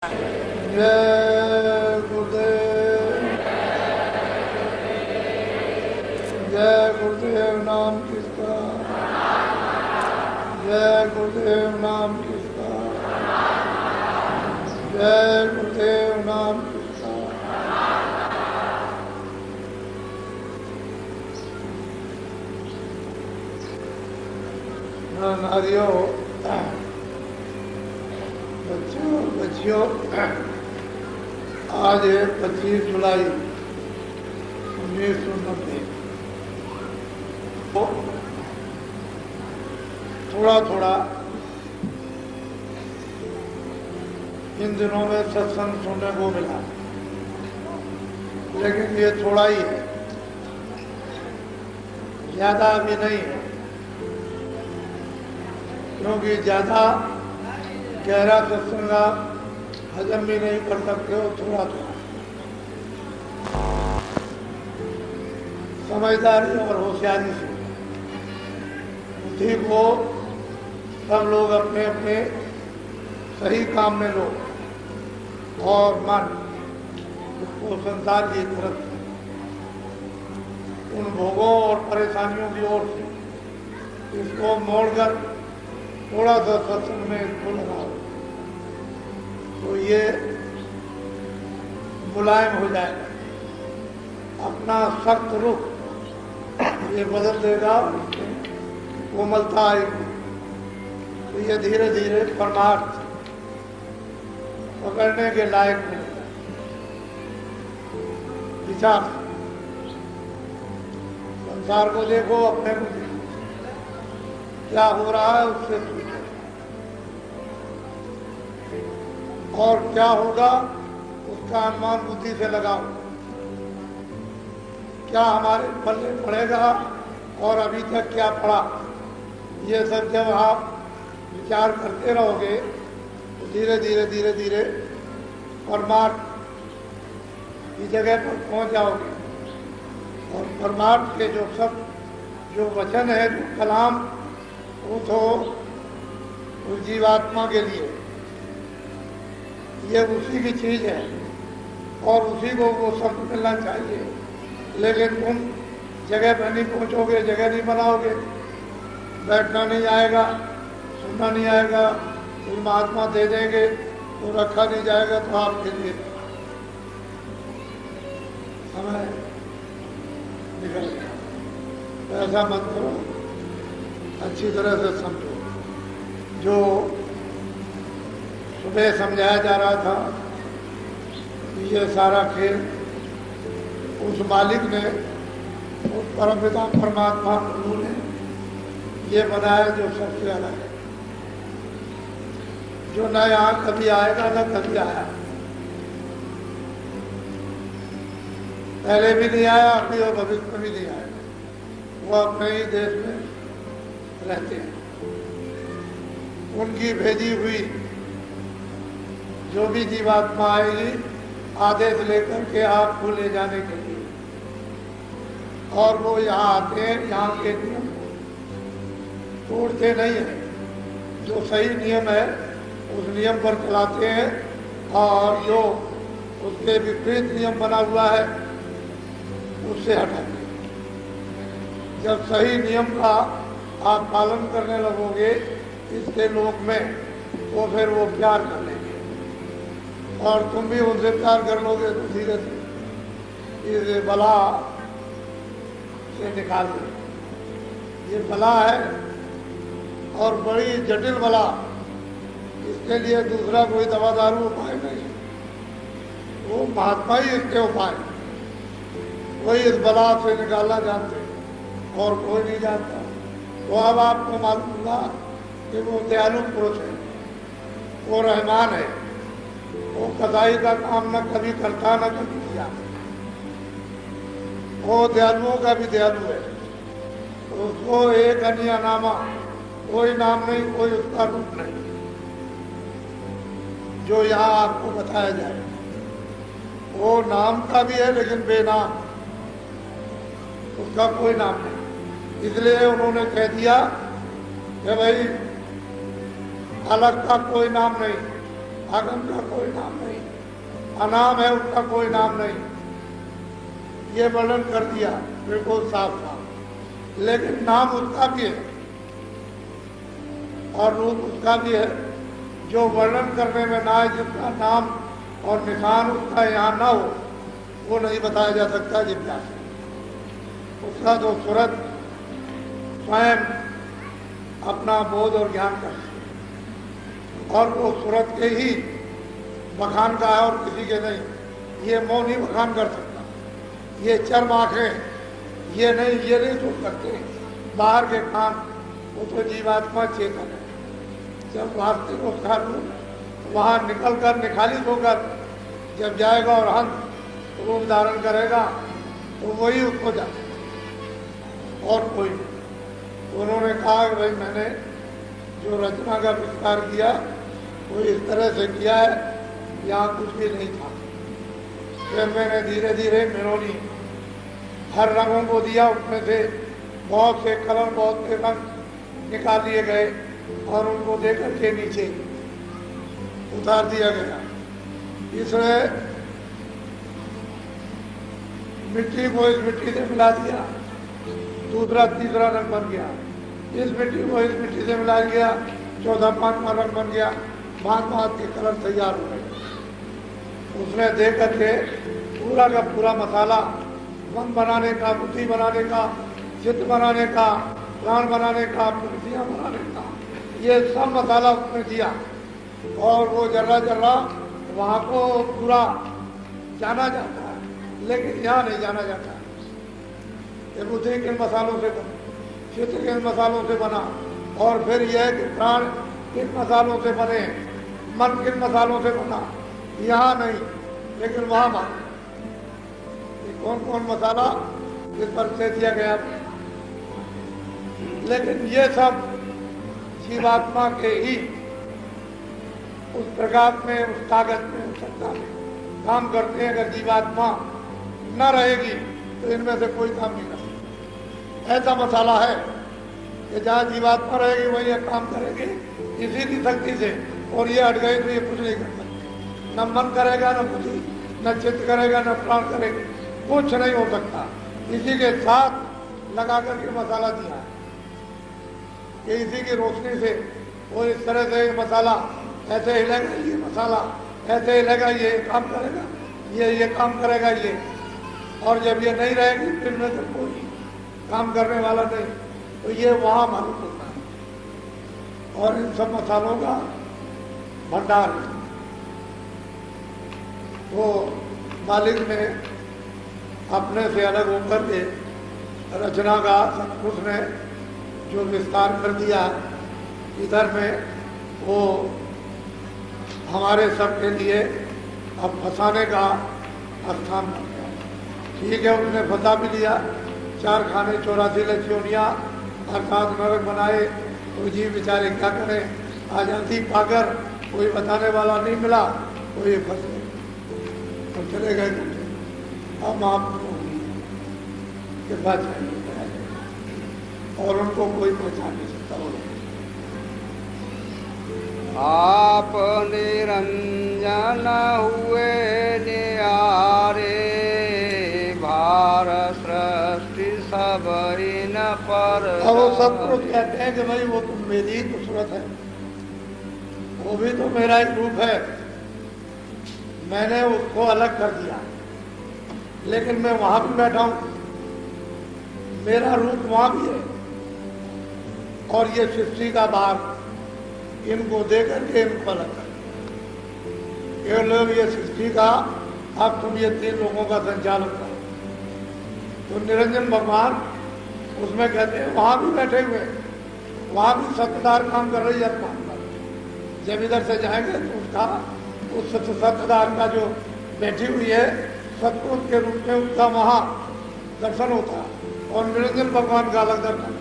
जय गुरुदेव, जय गुरुदेव नाम किसका, जय गुरुदेव नाम किसका, जय गुरुदेव नाम किसका। नारियों, बच्चियों, आज है 25 जुलाई 1990। थोड़ा थोड़ा इन दिनों में सत्संग सुनने को मिला, लेकिन ये थोड़ा ही है, ज्यादा भी नहीं है, क्योंकि ज्यादा गहरा सत्संग हजम भी नहीं कर सकते हो। थोड़ा थोड़ा समझदारी और होशियारी से बुद्धि को सब लोग अपने अपने सही काम में लो और मन उसको संसार की तरफ उन भोगों और परेशानियों की ओर से इसको मोड़कर थोड़ा सा सत्संग में इसको लगाओ तो ये मुलायम हो जाएगा, अपना सख्त रुख ये बदल देगा, कोमलता आएगी, तो ये धीरे धीरे परमार्थ पकड़ने के लायक बनेगा। विचार संसार को देखो, अपने को देखो, क्या हो रहा है उससे पूछो, और क्या होगा उसका अनुमान बुद्धि से लगाओ। क्या हमारे पल्ले पड़ेगा और अभी तक क्या पड़ा, ये सब जब आप विचार करते रहोगे तो धीरे धीरे धीरे धीरे परमार्थ की जगह पर पहुंच जाओगे। और परमार्थ के जो सब जो वचन है, जो कलाम, वो तो उस जीवात्मा के लिए ये उसी की चीज है और उसी को वो सब मिलना चाहिए। लेकिन तुम जगह पर नहीं पहुंचोगे, जगह नहीं बनाओगे, बैठना नहीं आएगा, सुनना नहीं आएगा, फिर महात्मा दे देंगे तो रखा नहीं जाएगा, तो आपके लिए समय निकल गया। तो ऐसा मत करो, अच्छी तरह से समझो। जो सुबह समझाया जा रहा था कि ये सारा खेल उस मालिक ने, उस परमपिता परमात्मा प्रभु ने ये बनाया जो सबसे अलग है, जो न यहाँ कभी आएगा न कभी आया, पहले भी नहीं आया, अभी और भविष्य में भी नहीं आएगा। वो अपने ही देश में रहते हैं। उनकी भेजी हुई जो भी जीवात्मा आएगी आदेश लेकर के आपको ले जाने के लिए, और वो यहाँ आते हैं, यहाँ के नियम तोड़ते नहीं है। जो सही नियम है उस नियम पर चलाते हैं, और जो उसके विपरीत नियम बना हुआ है उससे हटाते हैं। जब सही नियम का आप पालन करने लगोगे इसके लोक में, तो फिर वो प्यार कर लेंगे और तुम भी उनसे प्यार कर लोगे, तो धीरे धीरे इस बला से निकाल दो। ये बला है और बड़ी जटिल बला, इसके लिए दूसरा कोई दवा दारू उपाय नहीं, वो महात्मा ही इसके उपाय, वही इस बला से निकालना जानते और कोई नहीं जानता। तो अब आपको मालूम हुआ कि वो दयालु पुरुष है, वो रहमान है, वो कसाई का काम न कभी करता न कभी किया, वो दयालुओं का भी दयालु है। उसको एक अन्य नामा, कोई नाम नहीं, कोई उसका रूप नहीं जो यहाँ आपको बताया जाए। वो नाम का भी है लेकिन बेनाम, उसका कोई नाम नहीं। इसलिए उन्होंने कह दिया कि भाई अलग का कोई नाम नहीं, अगम का कोई नाम नहीं, अनाम है उसका कोई नाम नहीं, ये वर्णन कर दिया बिल्कुल साफ साफ। लेकिन नाम उसका भी है और रूप उसका भी है जो वर्णन करने में ना है, जिसका नाम और निशान उसका यहाँ ना हो वो नहीं बताया जा सकता जिज्ञासा। उसका जो सूरत स्वयं अपना बोध और ज्ञान करती है और वो सूरत के ही बखान का है और किसी के नहीं। ये मौन ही बखान कर सकता, ये चर्म आंखें ये नहीं सुन सकते बाहर के कान। वो तो जीवात्मा चेतन है। जब वास्तविक उसका रूप वहाँ निकल कर निखालित होकर जब जाएगा और हंस रूप धारण करेगा तो वही उसको जाने और कोई नहीं। उन्होंने कहा कि भाई मैंने जो रचना का विस्तार किया वो इस तरह से किया है, यहाँ कुछ भी नहीं था। फिर मैंने धीरे धीरे मेरोनी हर रंगों को दिया, उसमें से बहुत से कलर बहुत से रंग निकाल लिए गए और उनको देकर के नीचे उतार दिया गया। इसमें मिट्टी को इस मिट्टी से मिला दिया, दूसरा तीसरा रंग बन गया। इस मिट्टी को इस मिट्टी से मिला गया, चौथा पांचवा रंग बन गया। भांत के कलर तैयार हो गए। उसने देख करके पूरा का पूरा मसाला मन बनाने का, बुद्धि बनाने का, चित्त बनाने का, प्राण बनाने का, प्रकृतियाँ बनाने का, ये सब मसाला उसने दिया और वो जर्रा जर्रा वहाँ को पूरा जाना जाता है, लेकिन यहाँ नहीं जाना जाता। ये बुद्धि किन मसालों से बना, चित्त किन मसालों से बना और फिर यह कि प्राण किन मसालों से बने, मन किन मसालों से बना, यहाँ नहीं लेकिन वहाँ बना। कौन कौन मसाला इस पर से दिया गया, लेकिन ये सब जीवात्मा के ही उस प्रकाश में, उस ताकत में, उस सत्ता में काम करते हैं। अगर जीवात्मा न रहेगी तो इनमें से कोई काम नहीं कर सकता। ऐसा मसाला है कि जहाँ जीवात्मा रहेगी वही ये काम करेंगे इसी की शक्ति से, और ये हट गए तो ये कुछ नहीं कर सकते। न मन करेगा, न बुद्धि, न चित्त करेगा, न प्राण करेगा, कुछ नहीं हो सकता। इसी के साथ लगा करके मसाला दिया है कि इसी की रोशनी से वो इस तरह से मसाला ऐसे हिलेगा, ये मसाला ऐसे हिलेगा, ये काम करेगा, ये काम करेगा ये। और जब ये नहीं रहेगी फिर में तो कोई काम करने वाला नहीं, तो ये वहाँ मालूम होता है। और इन सब मसालों का भंडार है। वो मालिक ने अपने से अलग होकर के रचना का सचमुच ने जो विस्तार कर दिया इधर में, वो हमारे सब के लिए अब फंसाने का स्थान बन गया। ठीक है, उसने फंसा भी लिया। 4 खाने 84 लक्ष्योनियाँ अर्थात नरक बनाए, तो जीव बेचारे क्या करें। आजादी पाकर कोई बताने वाला नहीं मिला, तो ये फंस गए और चले गए। हम आप के बच और उनको कोई पहचान नहीं सकता। आप निरंजन हुए निहारे, भार सृष्टि सब इन पर। अब वो सब कुछ कहते हैं कि भाई वो तो मेरी ही तो सूरत है, वो भी तो मेरा ही रूप है, मैंने उसको अलग कर दिया, लेकिन मैं वहां भी बैठा हूं, मेरा रूप वहां भी है। और ये सृष्टि का भार इनको दे करके इनको अलग कर। ये लोग ये सृष्टि का अब तुम ये 3 लोगों का संचालन करो, तो निरंजन भगवान उसमें कहते हैं वहां भी बैठे हुए, वहां भी सत्ताधार काम कर रही है अपना। जब इधर से जाएंगे तो उसका उस सत्ताधार का जो बैठी हुई है सतपुरुष के रूप में उसका वहां दर्शन होता है और निरंजन भगवान का अलग दर्शन।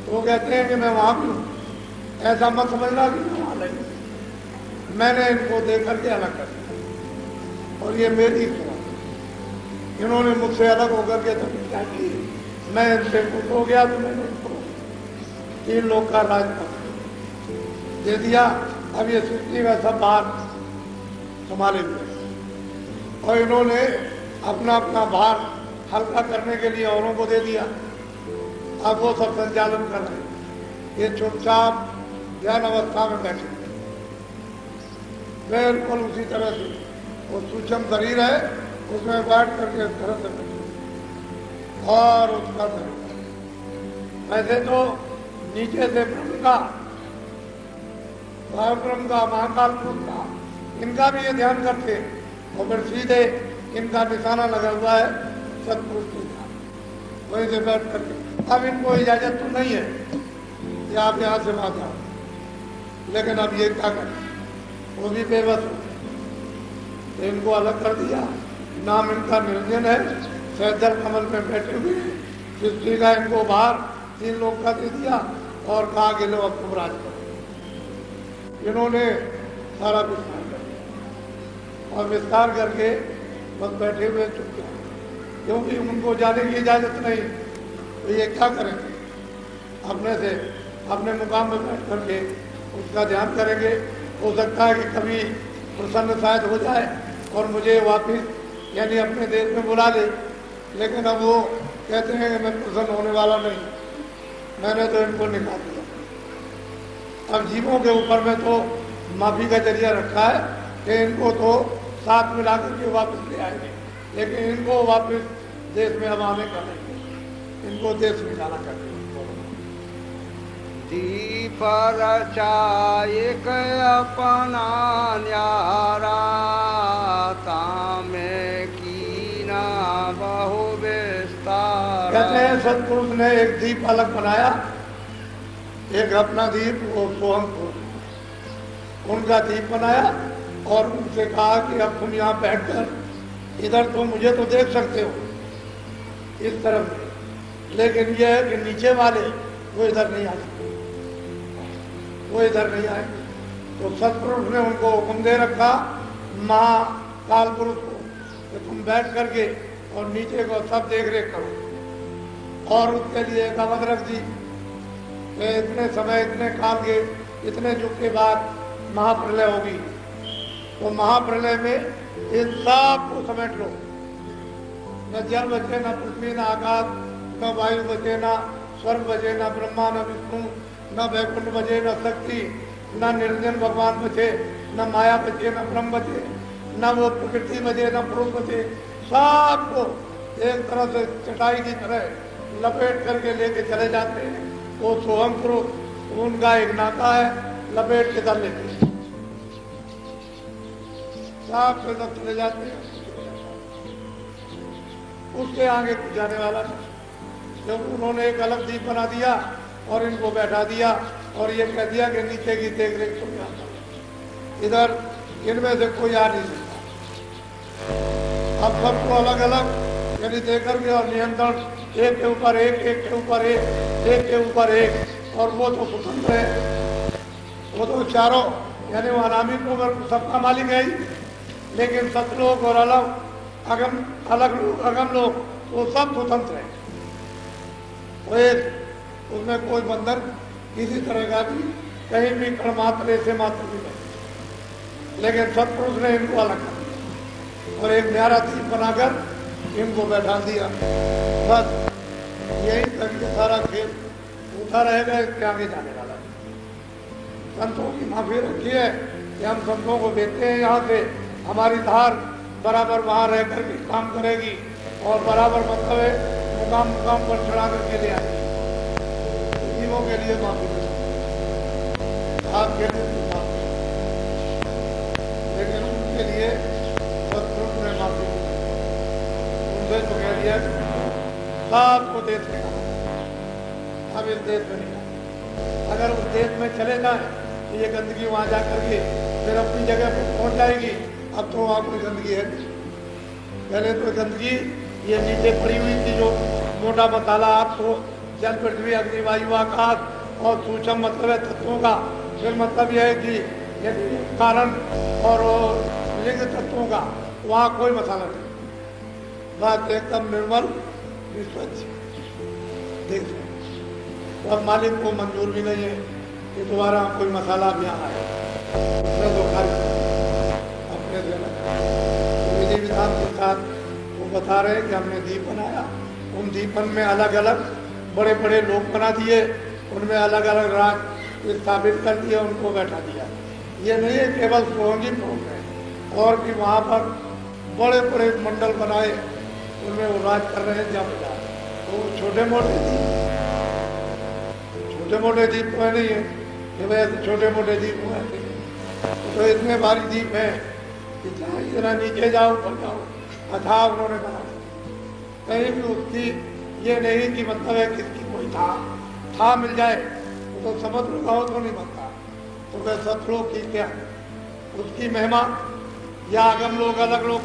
तो वो कहते हैं कि मैं वहां भी हूं, ऐसा मत समझना कि मैं वहां नहीं, मैंने इनको देख करके अलग कर दिया और ये मेरी सुना। इन्होंने मुझसे अलग होकर के तब क्या की, मैं इनसे कुछ हो गया तो मैंने इनको 3 लोग का राज दे दिया। अब ये सृष्टि का सब भार संभाले हुए और इन्होंने अपना अपना भार हल्का करने के लिए औरों को दे दिया। अब वो सब संचालन कर रहे हैं। ये चुपचाप ध्यान अवस्था में बैठे बिल्कुल उसी तरह से वो सूक्ष्म शरीर है, उसमें बैठ करके इस तरह से बैठे और उसका वैसे तो नीचे से ब्रह्म का, ब्रह्म का, महाकाल पुरुष का, इनका भी ये ध्यान करते और फिर सीधे इनका निशाना लगा हुआ है सतपुरुष के ध्यान, वहीं से बैठ करके। अब इनको इजाजत तो नहीं है कि आप यहाँ से वहां जाओ, लेकिन अब ये क्या करें, वो भी बेबस हो। तो इनको अलग कर दिया। नाम इनका निरंजन है, सैदल कमल में बैठे हुए सृष्टि का इनको बाहर 3 लोग का दे दिया और कहा कि लो अब तुम राज करो। इन्होंने सारा विस्तार कर दिया और विस्तार करके बस बैठे हुए चुपचाप, क्योंकि उनको जाने की इजाजत नहीं। तो ये क्या करेंगे, अपने से अपने मुकाम में बैठ करके उसका ध्यान करेंगे। हो सकता है कि कभी प्रसन्न शायद हो जाए और मुझे वापिस यानी अपने देश में बुला ले, लेकिन अब वो कहते हैं कि मैं प्रसन्न होने वाला नहीं, मैंने तो इनको निकाल दिया। अब जीवों के ऊपर में तो माफी का जरिया रखा है कि इनको तो साथ में लाकर के वापस ले आएंगे, लेकिन इनको वापस देश में अब आने का नहीं, इनको देश में जाना करके। दीप रचायक अपना न्यारा, तामे कीना बहु विस्तार। कहते हैं सतपुरुष ने एक दीप अलग बनाया, एक अपना दीप, वो सोहम पुरुष उनका दीप बनाया और उनसे कहा कि अब तुम यहाँ बैठकर इधर तो मुझे तो देख सकते हो इस तरफ, लेकिन यह है कि नीचे वाले वो इधर नहीं आ सकते, वो इधर नहीं आएंगे। तो सतपुरुष ने उनको हुक्म दे रखा महाकाल पुरुष को कि तुम बैठ करके और नीचे को सब देख रेख करो, और उसके लिए एक अवध रख दी कि इतने समय, इतने काल के, इतने युग के बाद महाप्रलय होगी। तो महाप्रलय में इन सब को समेट लो, न जल बचे, न पृथ्वी, न आकाश, न वायु बचे, न स्वर्ग बचे, न ब्रह्मा, न विष्णु, न वैकुंठ बचे, न शक्ति, न निरंजन भगवान बचे, न माया बचे, न ब्रह्म बचे, न वो प्रकृति बचे, न पुरुष बचे। सबको एक तरह से चटाई की तरह लपेट करके लेके चले जाते हैं। वो सोहम पुरुष उनका एक नाका है, लपेट के चल लेते हैं, सब से सब चले जाते हैं। उसके आगे कुछ जाने वाला नहीं, क्योंकि उन्होंने एक अलग दीप बना दिया और इनको बैठा दिया और ये कह दिया कि नीचे की देख रेख तुम जाना, इधर इनमें से कोई आ नहीं सकता। अब सबको अलग अलग यानी देकर के और नियंत्रण, एक के ऊपर एक, एक के ऊपर एक, एक के ऊपर एक, और वो तो स्वतंत्र है, वो तो चारों यानी वो अनामी को सबका मालिक है ही, लेकिन सतलोक और अलग लोग, अगम लोग, वो सब स्वतंत्र है। वो एक उसमें कोई बंधन किसी तरह का भी कहीं भी कण मात्र से मात्र भी नहीं, लेकिन सतपुरुष ने इनको अलग कर दिया और एक न्यारा दीप बनाकर इनको बैठा दिया। बस यही तक सारा खेल उठा रहेगा, इसके आगे जाने वाला है। संतों की माफी रखी है कि हम संतों को देते हैं, यहाँ से हमारी धार बराबर वहाँ रह करके काम करेगी और बराबर मतलब है मुकाम मुकाम पर चढ़ा करके ले आएगी। जीवों के लिए माफी आपके लिए माफी, लेकिन उनके लिए सतपुरुष ने माफी उनसे तो कह दिया सबको देश में अब इस देश में नहीं, अगर उस देश में चले जाए तो ये गंदगी वहाँ जा करके फिर अपनी जगह पर पहुँच जाएगी। अब तो वहाँ कोई गंदगी है नहीं, पहले तो गंदगी ये नीचे पड़ी हुई थी, जो मोटा मसाला आपको जल, पृथ्वी, अग्नि, वायु, आकाश और सूक्ष्म मतलब है तत्वों का, फिर मतलब यह है कि कारण और लिंग तत्वों का, वहाँ कोई मसाला नहीं, बात एकदम निर्मल निष्पक्ष देश है। और मालिक को मंजूर भी नहीं है कि दोबारा कोई मसाला भी आना है। उसने तो खर्च अपने देना। तो विधि विधान के साथ वो बता रहे हैं कि हमने दीप बनाया, उन दीपन में अलग अलग बड़े बड़े लोग बना दिए, उनमें अलग अलग राज स्थापित कर दिया, उनको बैठा दिया। ये नहीं है केवल सोहंगी भोग है, और भी वहाँ पर बड़े बड़े मंडल बनाए, उनमें वो राज कर रहे हैं जब जा। तो छोटे मोटे दीप तो है नहीं है कि वैसे छोटे मोटे दीप हुए नहीं, तो इतने भारी दीप है कि चाहे इतना नीचे जाओ ऊपर जाओ, अथाह उन्होंने बना। कहीं भी उसकी ये नहीं कि मतलब है किसकी कोई था मिल जाए तो समुद्र का हो तो नहीं बनता। तो वह सतलोक की क्या उसकी महिमा, या आगम लोग अलग लोग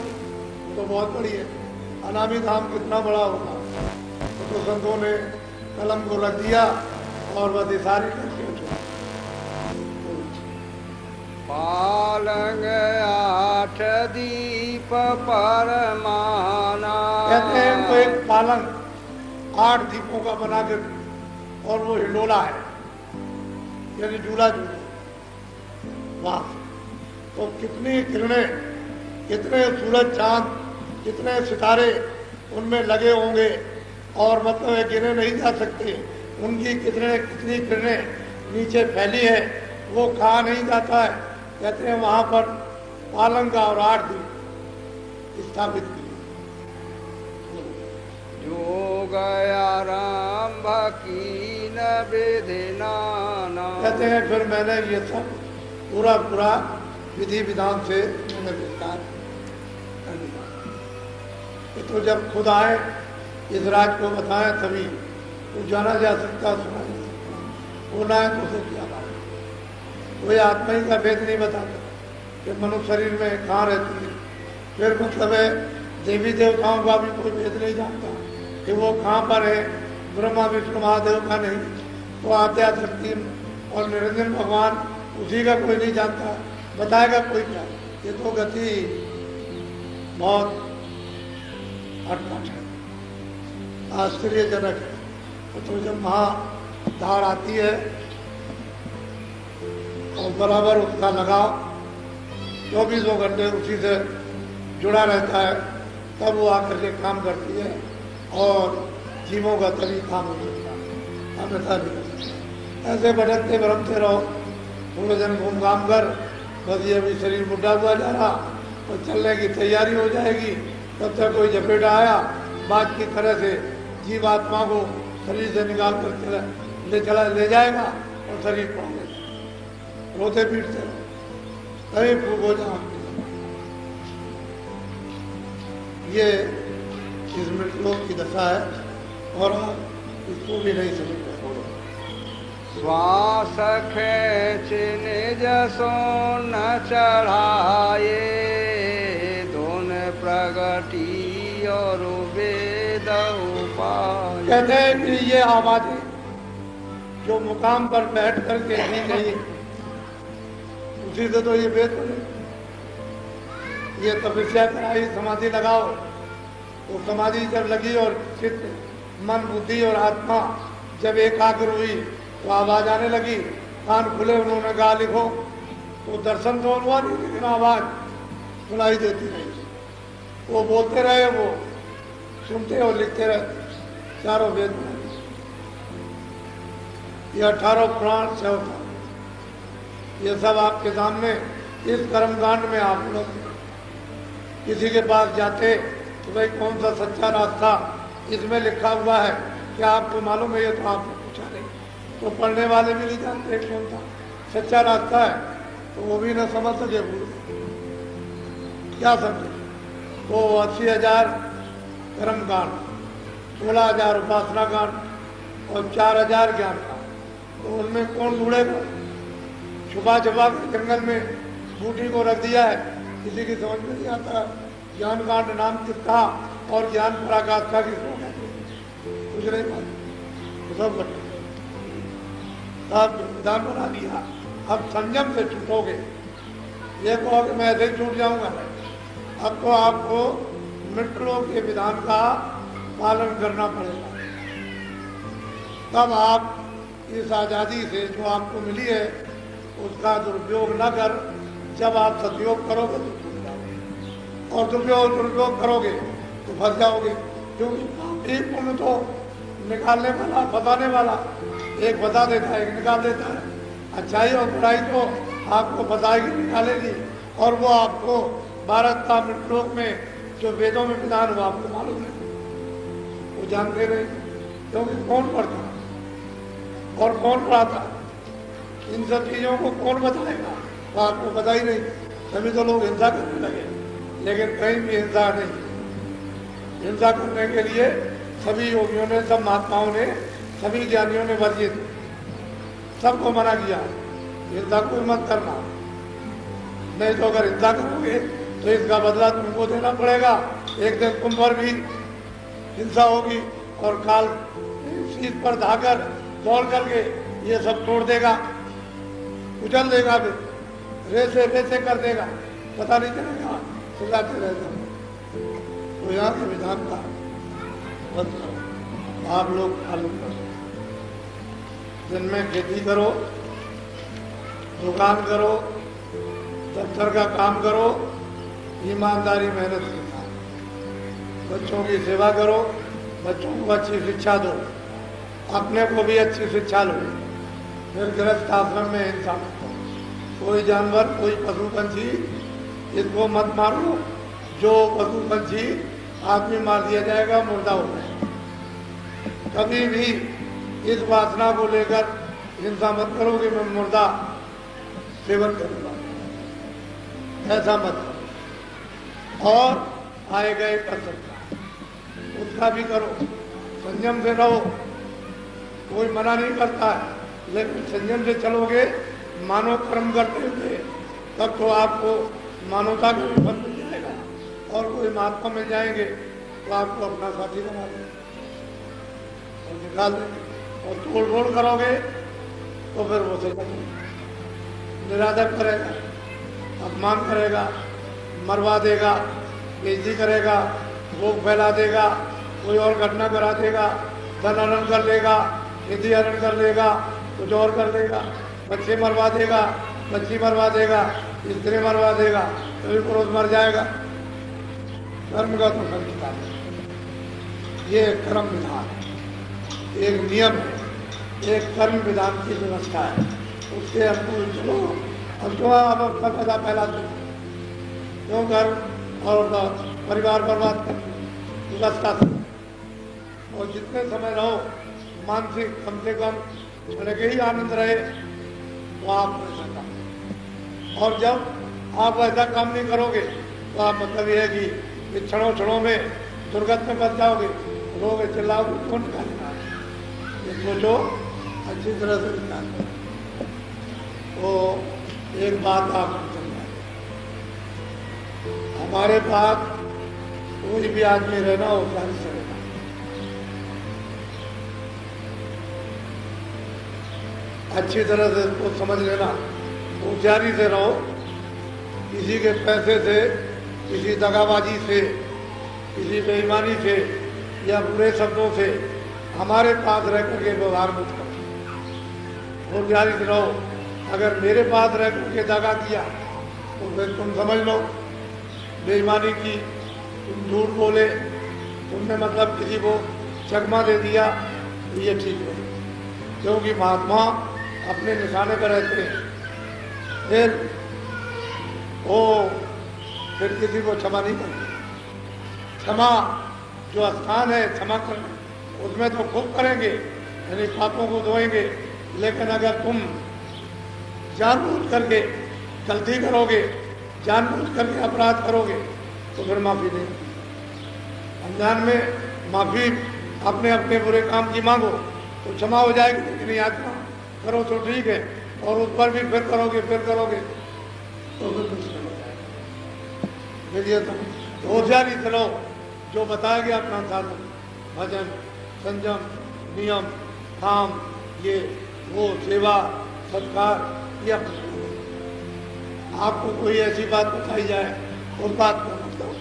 तो बहुत बड़ी है। अनामी धाम कितना बड़ा होगा, तो संतों ने कलम को रख दिया और वह दिशारी करके पालंग आठ दीप परमाना। कहते हैं वो एक पालंग 8 दीपों का बनाकर, और वो हिंडोला है यानी झूला झूला। वाह! तो कितनी किरणें, कितने सूरज चांद, कितने सितारे उनमें लगे होंगे, और मतलब है गिने नहीं जा सकते। उनकी कितनी किरणें नीचे फैली है, वो कहा नहीं जाता है। कहते हैं वहां पर पालंग का और 8 दीप स्थापित किए। जो गया राम की न विधिनाना। कहते हैं फिर मैंने ये सब पूरा विधि विधान से मैंने विस्तार कर दिया। तो जब खुद आए इस राज को बताएं तभी वो जाना जा सकता, सुना जा सकता। वो ना है तो उसे क्या बात, कोई आत्मा ही का भेद नहीं बताता कि मनुष्य शरीर में कहाँ रहती है। फिर मतलब है देवी देवताओं का भी कोई भेद नहीं जानता कि वो कहाँ पर है। ब्रह्मा विष्णु महादेव का नहीं, तो आद्या शक्ति और निरंजन भगवान उसी का कोई नहीं जानता। बताएगा कोई क्या? ये तो गति बहुत अटपट है, आश्चर्यजनक है। तो जब महाधार आती है और बराबर उसका लगाव 24 घंटे उसी से जुड़ा रहता है, तब वो आकर के काम करती है और जीवों का तभी काम हो सकता है, अन्यथा नहीं। ऐसे भटकते भरमते रहो, थोड़े दिन घूम घाम कर, बस ये अभी शरीर बुढ़ा हुआ जा रहा और चलने की तैयारी हो जाएगी, तब तक कोई झपेटा आया, बात की तरह से जीवात्मा को शरीर से निकाल कर ले जाएगा और शरीर पड़ा लेगा। रोते पीटते रहो, कहीं फूक हो जाओ। ये इस मृतलोक की दशा है और आप इसको भी नहीं समझ पाए। श्वास खेच निज सोन चढ़ाए, धुन प्रगटी और वेद उपाय। कहते हैं कि ये आवाजें जो मुकाम पर बैठ करके दी गई, उसी से तो ये वेद बने। ये तपस्या कराई, समाधि लगाओ, तो समाधि जब लगी और चित्त, मन, बुद्धि और आत्मा जब एकाग्र हुई तो आवाज आने लगी। कान खुले, उन्होंने कहा लिखो, तो दर्शन तो हुआ नहीं, लेकिन आवाज सुनाई देती रही। वो बोलते रहे, वो सुनते और लिखते रहे, चारों वेद बना दिए। ये 18 पुराण से होता, ये सब आपके सामने इस कर्मकांड में आप लोग किसी के पास जाते तो भाई कौन सा सच्चा रास्ता इसमें लिखा हुआ है, क्या आपको मालूम है? ये तो आपने पूछा नहीं, तो पढ़ने वाले भी नहीं जानते कौन सा सच्चा रास्ता है, तो वो भी न समझ सके, भूल क्या समझे। तो 80,000 कर्मकांड, 16,000 उपासना कांड और 4,000 ज्ञान कांड, तो उनमें कौन ढूंढेगा? छुपा छुपा के जंगल में बूटी को रख दिया है, किसी की समझ में नहीं आता। ज्ञान कांड नाम किसका और ज्ञान पराकाष्ठा किसको कहते, कुछ नहीं मालूम। तो सब विधान बना दिया। अब संयम से छूटोगे, ये कहो कि मैं ऐसे ही छूट जाऊंगा, अब तो आपको मृतलोक के विधान का पालन करना पड़ेगा। तब आप इस आजादी से जो आपको मिली है उसका दुरुपयोग न कर। जब आप सदुपयोग करोगे तो फंस जाओगे, और दुरुपयोग करोगे तो फंस जाओगे। क्योंकि एक पुण्य तो निकालने वाला, बताने वाला एक बता देता है, एक निकाल देता है। अच्छाई और बुराई तो आपको बताएगी, निकालेगी, और वो आपको भारत का मृतलोक में जो वेदों में विधान हुआ आपको मालूम नहीं, वो जानते नहीं। क्योंकि कौन पढ़ता और कौन पढ़ाता, इन सब चीजों को कौन बताएगा, तो आपको पता ही नहीं। तभी तो लोग हिंसा करने लगे, लेकिन कहीं भी हिंसा नहीं। हिंसा करने के लिए सभी योगियों ने, सब महात्माओं ने, सभी ज्ञानियों ने वर्जित, सबको मना किया, हिंसा को मत करना। नहीं तो अगर हिंसा करोगे तो इसका बदला तुमको देना पड़ेगा। एक दिन तुम पर भी हिंसा होगी, और काल सीट पर धाकर दौड़ करके ये सब तोड़ देगा, कुचल देगा, फिर रेसे रेसे कर देगा, पता नहीं चलेगा, चिल्लाते रहते हैं। तो यहाँ के विधान का बंद करो, आप लोग पालन करो। दिन में खेती करो, दुकान करो, दफ्तर का काम करो, ईमानदारी मेहनत से खाओ। बच्चों की सेवा करो, बच्चों को अच्छी शिक्षा दो, अपने को भी अच्छी शिक्षा लो। फिर गृहस्थ आश्रम में हिंसा मत करो। कोई जानवर, कोई पशु पंछी, इसको मत मारो। जो पशु पंछी आदमी मार दिया जाएगा, मुर्दा हो जाएगा। कभी भी इस वासना को लेकर हिंसा मत करो कि मैं मुर्दा सेवन करूंगा, ऐसा मत करो। और आए गए कर सकता, उसका भी करो, संयम से रहो। कोई मना नहीं करता है, लेकिन संयम से चलोगे, मानव कर्म करते हुए, तब तो आपको मानवता का भी फल मिल जाएगा। और कोई महात्मा मिल जाएंगे तो आपको अपना साथी बना देंगे और निकाल देंगे। और तोड़ फोड़ करोगे तो फिर वो सजा निरादर करेगा, अपमान करेगा, मरवा देगा, बेइज्जती करेगा, रोग फैला देगा, कोई और घटना करा देगा, धन हरण कर लेगा, निधि हरण कर लेगा, कुछ और कर देगा, बच्चे मरवा देगा, बच्ची मरवा देगा, स्त्री मरवा देगा, कभी पुरुष मर जाएगा। कर्म का तो संस्कार है, ये कर्म विधान है, एक नियम है, एक कर्म विधान की व्यवस्था है। उसके अनुकूल चलो। अब जो आप अपना पैदा फैलाते क्यों घर और परिवार बर्बाद कर व्यवस्था से। और जितने समय रहो मानसिक कम से कम मैंने के ही आनंद रहे तो आप ऐसा काम। और जब आप ऐसा काम नहीं करोगे तो आप मतलब ये है कि क्षणों में दुर्गत में बच जाओगे, रोगे, चिल्लाओगे, कौन निकालेगा। ये सोचो, अच्छी तरह से निकाल। तो एक बात आप समझ, हमारे पास कोई भी आदमी रहना होशियारी से रहना। अच्छी तरह से इसको समझ लेना, होशियारी से रहो। किसी के पैसे से, किसी दगाबाजी से, किसी बेईमानी से या बुरे शब्दों से हमारे पास रह करके व्यवहार मत करो। होशियारी से रहो। अगर मेरे पास रह करके दगा किया तो फिर तुम समझ लो बेईमानी की, तुम झूठ बोले, तुमने मतलब किसी को चकमा दे दिया, तो ये ठीक है। क्योंकि महात्मा अपने निशाने पर रहते हैं। फिर किसी को क्षमा नहीं करते। क्षमा जो स्थान है क्षमा करना, उसमें तो खूब करेंगे, यानी पापों को धोएंगे। लेकिन अगर तुम जानबूझ करके गलती करोगे, जानबूझ करके अपराध करोगे, तो फिर माफी नहीं। अनजान में माफी अपने अपने बुरे काम की मांगो तो क्षमा हो जाएगी, लेकिन यात्रा करो तो ठीक है, और उस पर भी फिर करोगे तो फिर मुश्किल हो जाएगा। फिर ये तो होशियारी चलो, जो बताया गया अपना साधन, भजन, संयम, नियम, काम, ये वो सेवा, सत्कार, ये आपको कोई ऐसी बात बताई जाए उस बात को मत करो,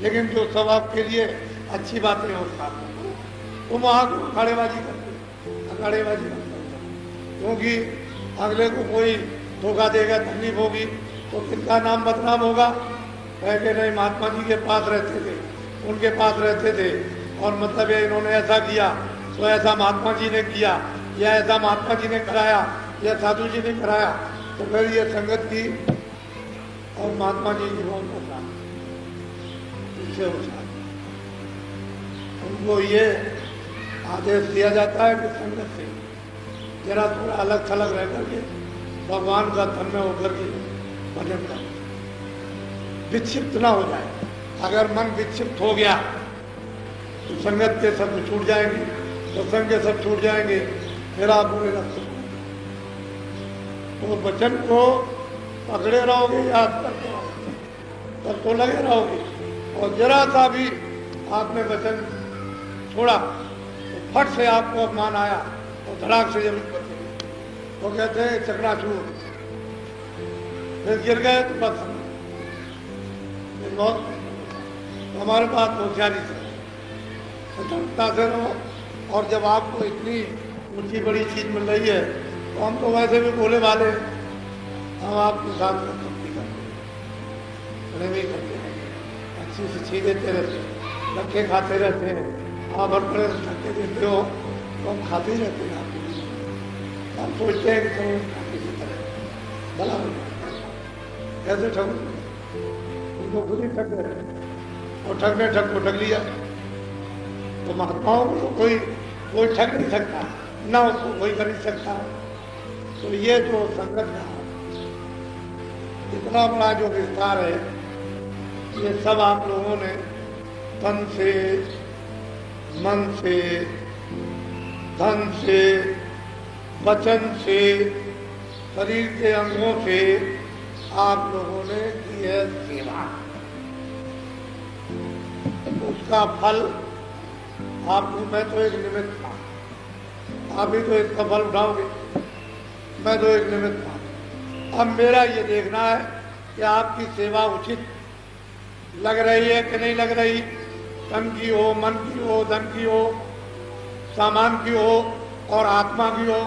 लेकिन जो सब आपके लिए अच्छी बातें हैं उस बात को तुम वहाँ को अखाड़ेबाजी करते, अखाड़ेबाजी मत करो। क्योंकि अगले को कोई धोखा देगा, तकलीफ होगी, तो किनका नाम बदनाम होगा? कह के नहीं, महात्मा जी के पास रहते थे, उनके पास रहते थे, और मतलब ये इन्होंने ऐसा किया, तो ऐसा महात्मा जी ने किया, या ऐसा महात्मा जी ने कराया, या साधु जी ने कराया, तो फिर ये संगत की और महात्मा जी की बहुत बदनाम इससे हो सकता। उनको ये आदेश दिया जाता है कि संगत से जरा थोड़ा अलग थलग रह करके भगवान का धन में होकर के भजन कर, विक्षिप्त ना हो जाए। अगर मन विक्षिप्त हो गया तो संगत के सब छूट जाएंगे, सत्संग के सब छूट जाएंगे, फिर आप बुरे रास्ते तो वचन को पकड़े रहोगे, याद करते रहोगे, तब तो लगे रहोगे। और जरा सा भी आपने वचन छोड़ा तो फट से आपको अपमान आया और धड़ाक से जमीन पर तो कहते हैं चकनाचूर, फिर गिर गए तो बस बहुत तो हमारे पास होशियारी से सतर्कता से रहो। और जब आपको इतनी ऊंची बड़ी चीज मिल रही है तो हम तो वैसे भी बोले वाले, हम आपके साथ भक्ति करते भी करते हैं, अच्छी से चीज देते रहते हैं, धक्के खाते रहते हैं, आप हर तरह से धक्के देते हो तो हम खाते ही रहते हैं। हम सोचते हैं कि चलो किसी तरह भला हो जाए, कैसे ठग उनको खुद ही ठग गए और ठगने ठग को ठग लिया। तो महात्माओं को तो कोई ठग नहीं सकता, ना उसको कोई कर नहीं सकता। तो ये जो संगत का इतना बड़ा जो विस्तार है, ये सब आप लोगों ने तन से, मन से, धन से, वचन से, शरीर के अंगों से आप लोगों ने की है सेवा। उसका फल आपको, मैं तो एक निमित्त था, आप भी तो इसका फल उठाओगे, मैं तो एक निमित्त था। अब मेरा ये देखना है कि आपकी सेवा उचित लग रही है कि नहीं लग रही, तन की हो, मन की हो, धन की हो, सामान की हो और आत्मा की हो,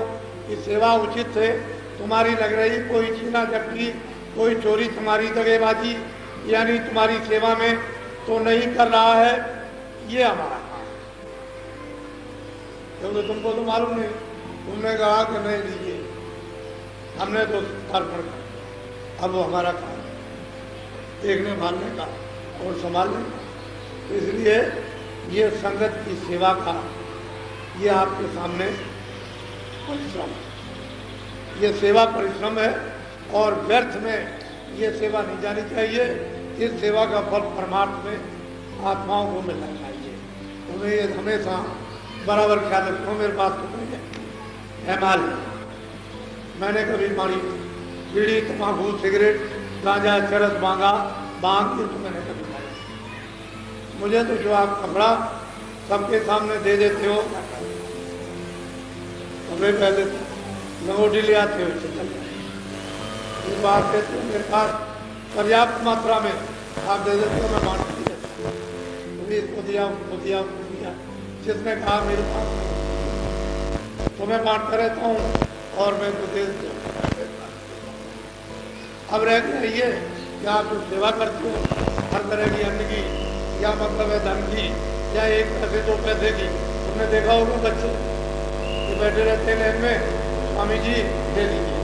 कि सेवा उचित है तुम्हारी लग रही, कोई छीना झपटी, कोई चोरी तुम्हारी दगेबाजी यानी तुम्हारी सेवा में तो नहीं कर रहा है, ये हमारा काम है। क्योंकि तुमको तो मालूम नहीं, तुमने कहा कि नहीं लीजिए, हमने तो अर्पण कर, अब वो हमारा काम है देखने भालने का और संभालने का। इसलिए ये संगत की सेवा का ये आपके सामने परिश्रम है, ये सेवा परिश्रम है और व्यर्थ में ये सेवा नहीं जानी चाहिए। इस सेवा का फल परमार्थ में आत्माओं को मिलना चाहिए। उन्हें ये हमेशा बराबर ख्याल रखो। मेरे पास तो नहीं है एमाल, मैंने कभी मारी बीड़ी, तम्बाकू, सिगरेट, गांजा, चरस, बांग ये तो मैंने कभी खाया। मुझे तो जो आप कपड़ा सबके सामने दे देते हो, हमें पहले लंगोटी ले आते हो, इस बात कहते हो मेरे पास पर्याप्त मात्रा में आप दे देते हो, मैं बांट दिया, इसको दिया, उसको दिया, उसको दिया, जिसने कहा मेरे पास तो मैं बांटता रहता हूँ और मैं तो दे देता हूँ। अब रह गया ये कि आप जो सेवा करते हो हर तरह की अन्न की या मतलब है धन की या एक पैसे दो पैसे की, तुमने देखा होगा बच्चे ये बैठे रहते हैं में, स्वामी जी ले लीजिए,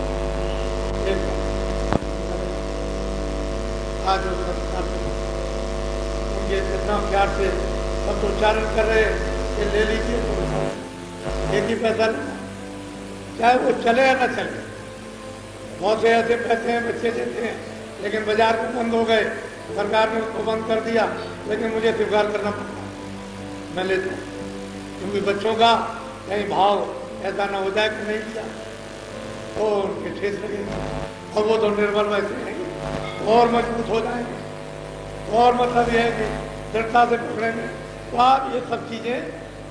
आज उनके कितना प्यार से सब तो उच्चारण कर रहे कि ले लीजिए, तो एक ही पैसा लेना, चाहे वो चले या ना चले। बहुत से ऐसे पैसे हैं बच्चे देते हैं, लेकिन बाजार में बंद हो गए, सरकार ने उसको बंद कर दिया, लेकिन मुझे स्वीकार करना पड़ता, मैं लेता हूँ, क्योंकि बच्चों का कहीं भाव ऐसा ना हो जाए कि नहीं दिया तो उनके ठेस लगेगा, और वो तो निर्बल वैसे रहेंगे और मजबूत हो जाएंगे। और मतलब यह है कि दृढ़ता से पकड़ेंगे। तो आप ये सब चीजें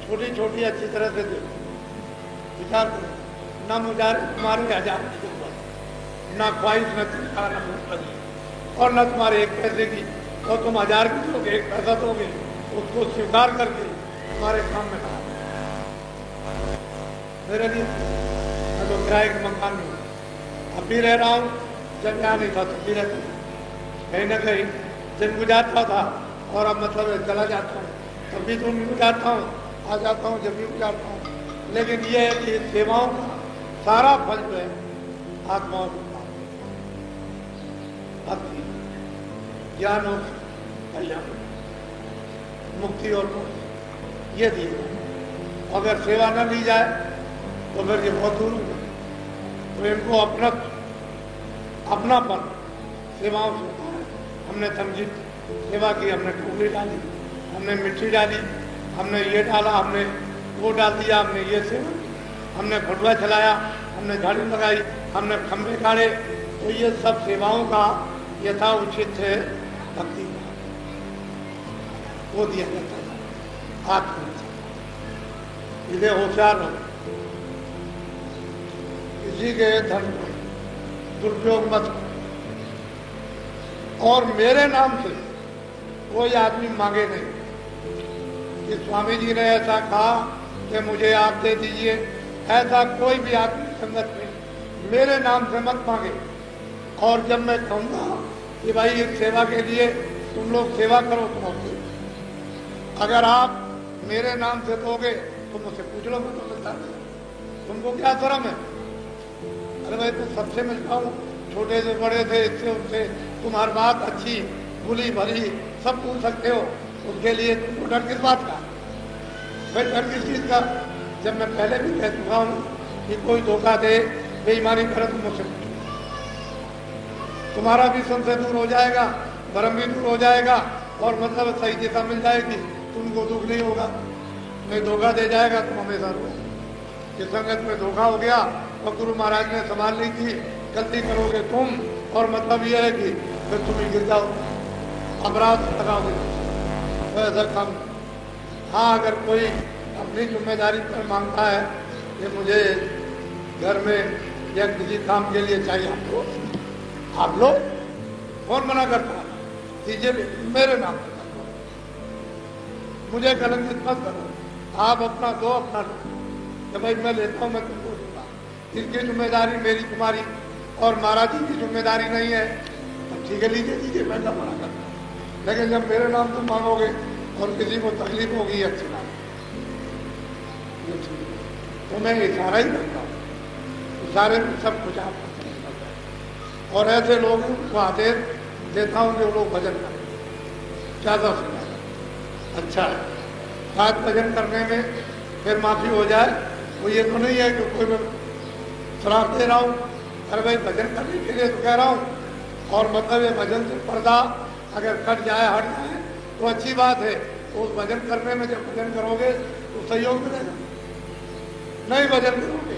छोटी छोटी अच्छी तरह से देखो, विचार करो, न मुझारे तुम्हारे हजार की जरूरत, न ख्वाहिश, न चिंता, न भूख और न तुम्हारे एक पैसे की, और तुम हजार की दोगे, एक पैसा दोगे, उसको स्वीकार करके तुम्हारे काम में लगा मेरे लिए। मैं तो किराए के मकान में हूँ, अब भी रह रहा हूँ, जब यहाँ नहीं था तब भी रहता हूँ, कहीं ना कहीं दिन गुजारता था और अब मतलब चला जाता हूँ, तब भी दिन गुजारता हूँ, आ जाता हूँ जब भी गुजारता हूँ। लेकिन ये है कि सेवाओं का सारा फल जो है आत्माओं को भक्ति, ज्ञान और कल्याण, मुक्ति और मोक्ष ये दिए। अगर सेवा न ली जाए तो फिर ये बहुत दूर होगा। तो इनको अपनापन सेवाओं से होता है। हमने समझी सेवा की, हमने टोकरी डाली, हमने मिट्टी डाली, हमने ये डाला, हमने वो डाल दिया, हमने ये सेवा की, हमने भटुआ चलाया, हमने झाड़ू लगाई, हमने खंभे गाड़े, तो ये सब सेवाओं का यथा उचित है भक्ति का वो दिया जाता है। आत्म इसे होशियार रहो, किसी के धन को दुरुपयोग मत करो। और मेरे नाम से कोई आदमी मांगे नहीं कि स्वामी जी ने ऐसा कहा कि मुझे आप दे दीजिए, ऐसा कोई भी आदमी संगत में मेरे नाम से मत मांगे। और जब मैं कहूँगा कि भाई इस सेवा के लिए तुम लोग सेवा करो तो अगर आप मेरे नाम से दोगे तो मुझसे पूछ लो, मैं तो मिलता नहीं, तुमको क्या शर्म है? अरे भाई तो सबसे मिलता हूँ, छोटे से बड़े थे, इससे उससे, तुम हर बात अच्छी बुरी भली सब पूछ सकते हो, उसके लिए तुमको डर किस बात का? भाई डर किस चीज का? जब मैं पहले भी कह चुका हूँ कि कोई धोखा दे, बेईमानी करे तो मुझसे पूछो, तुम्हारा भी संशय दूर हो जाएगा, भ्रम भी दूर हो जाएगा और मतलब सही दिशा मिल जाएगी, तुमको दुख नहीं होगा। नहीं धोखा दे जाएगा तुम हमेशा रो कि संगत में धोखा हो गया और गुरु महाराज ने संभाल ली थी, गलती करोगे तुम और मतलब यह है कि फिर तुम ही गिर जाओ, अपराध लगाओगे, तो ऐसा काम। हाँ, अगर कोई अपनी जिम्मेदारी पर मांगता है कि मुझे घर में या किसी काम के लिए चाहिए, आप लो, कौन मना करता है? दीजिए, मेरे नाम पर मुझे कलंकित मत करो, आप अपना दो, अपना लो, कि भाई मैं लेता हूँ, मैं तुमको दूंगा, इनकी जिम्मेदारी मेरी तुम्हारी और महाराज जी की जिम्मेदारी नहीं है, तो ठीक है लीजिए दीजिए, मैं क्या मना करता। लेकिन जब मेरे नाम तुम मांगोगे और किसी को तकलीफ होगी अच्छी बात, तो मैं इशारा ही करता हूँ, इशारे में सब कुछ आप। और ऐसे लोग उनको आदेश देता हूँ कि वो लोग भजन करें ज़्यादा से ज़्यादा, अच्छा है। शायद भजन करने में फिर माफ़ी हो जाए, वो ये तो नहीं है कि कोई मैं श्राप दे रहा हूँ, अरे भाई भजन करने के लिए तो कह रहा हूँ। और मतलब ये भजन से पर्दा अगर कट जाए, हट जाए तो अच्छी बात है, तो उस भजन करने में जब भजन करोगे तो सहयोग मिलेगा। नहीं भजन करोगे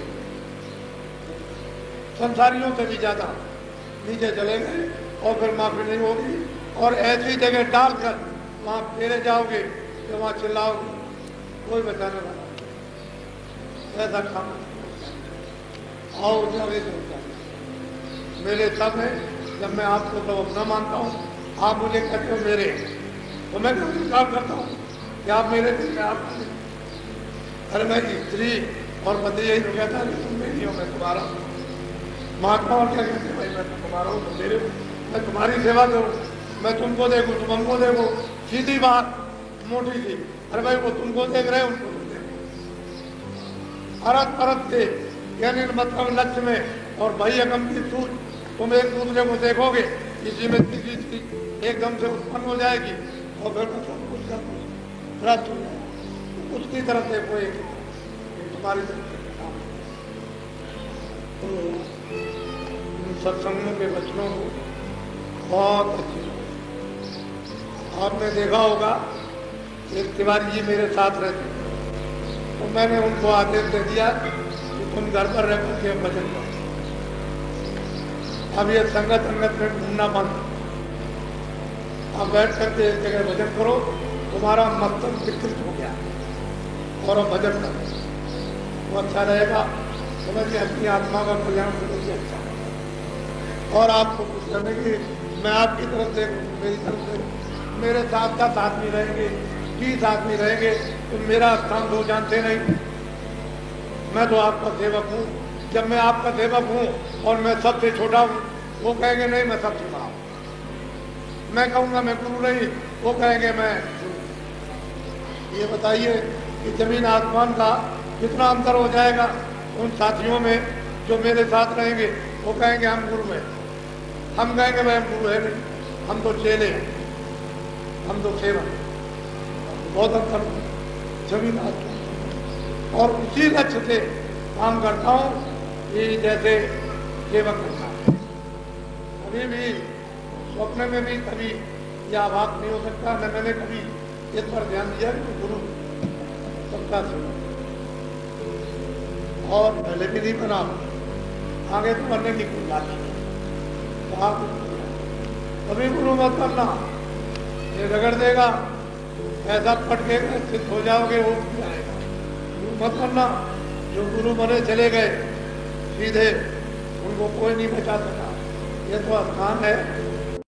संसारियों से भी ज़्यादा नीचे चले गए और फिर माफी नहीं होगी, और ऐसी जगह डालकर वहां फेरे जाओगे तो वहां चिल्लाओगे, कोई बचाने वाला ऐसा काम आओ जावे। मेरे सब है, जब मैं आपको तो अपना मानता हूँ, आप मुझे कहते हो मेरे, तो मैं स्वीकार करता हूँ कि आप मेरे दिल में आप। अरे मैं स्त्री और पति यही तो कहता है तुम मेरी हो, मैं तुम्हारा हूँ। महात्मा और क्या कहते हैं, भाई मैं तुम्हारा हूँ, तुम मेरे हो, मैं तुम्हारी सेवा करूँ, मैं तुमको देखूँ, तुम हमको देखो, सीधी बात, मोटी सी। अरे भाई वो तुमको देख रहे, उनको तुम देखो, अरत परत से, यानी मतलब लक्ष्य में और भाई अगम की सूझ, तुम एक दूसरे को देखोगे, किसी में किसी चीज एकदम से उत्पन्न हो जाएगी और फिर मतलब उसका रस हो जाएगा, उसकी तरफ देखो, एक तुम्हारी तरफ से काम। तो सत्संगों के वचनों को बहुत अच्छी, आपने देखा होगा एक तिवारी जी मेरे साथ रहते, तो मैंने उनको आदेश दे दिया कि तुम घर पर रह करके भजन करो, अब ये संगत संगत में घूमना बंद, अब बैठ करके एक जगह भजन करो, तुम्हारा मस्तक विकृत हो गया और अब भजन करो, वो अच्छा रहेगा, समझिए अपनी आत्मा का कल्याण करोगे, अच्छा। और आपको कुछ करने की, मैं आपकी तरफ देखूँ, मेरी तरफ देखूँ, मेरे साथ साथ आदमी रहेंगे, 20 आदमी रहेंगे, तो मेरा स्थान दो जानते नहीं, मैं तो आपका सेवक हूँ। जब मैं आपका सेवक हूँ और मैं सबसे छोटा हूँ, वो कहेंगे नहीं मैं सबसे बड़ा हूँ। मैं कहूँगा मैं गुरु नहीं, वो कहेंगे मैं गुरु। ये बताइए कि जमीन आसमान का कितना अंतर हो जाएगा उन साथियों में जो मेरे साथ रहेंगे। वो कहेंगे हम गुरु हैं, हम कहेंगे भाई हम गुरु है नहीं, हम तो चेले हैं, हम तो सेवक। बहुत अंतर जमीन आसमान। और उसी लक्ष्य से काम करता हूँ कि जैसे सेवक करता है। कभी भी स्वप्न में भी कभी यह आभास नहीं हो सकता, न मैंने कभी इस पर ध्यान दिया कि गुरु सबका सेवक, और पहले भी नहीं बना, आगे तो बनने की कोई बात नहीं। तो आप कभी गुरु मत बनना, ये रगड़ देगा, ऐसा पटकेगा, सिद्ध हो जाओगे, वो जाएगा। गुरु मत बनना। जो गुरु बने चले गए सीधे, उनको कोई नहीं बचा सका। ये तो स्थान है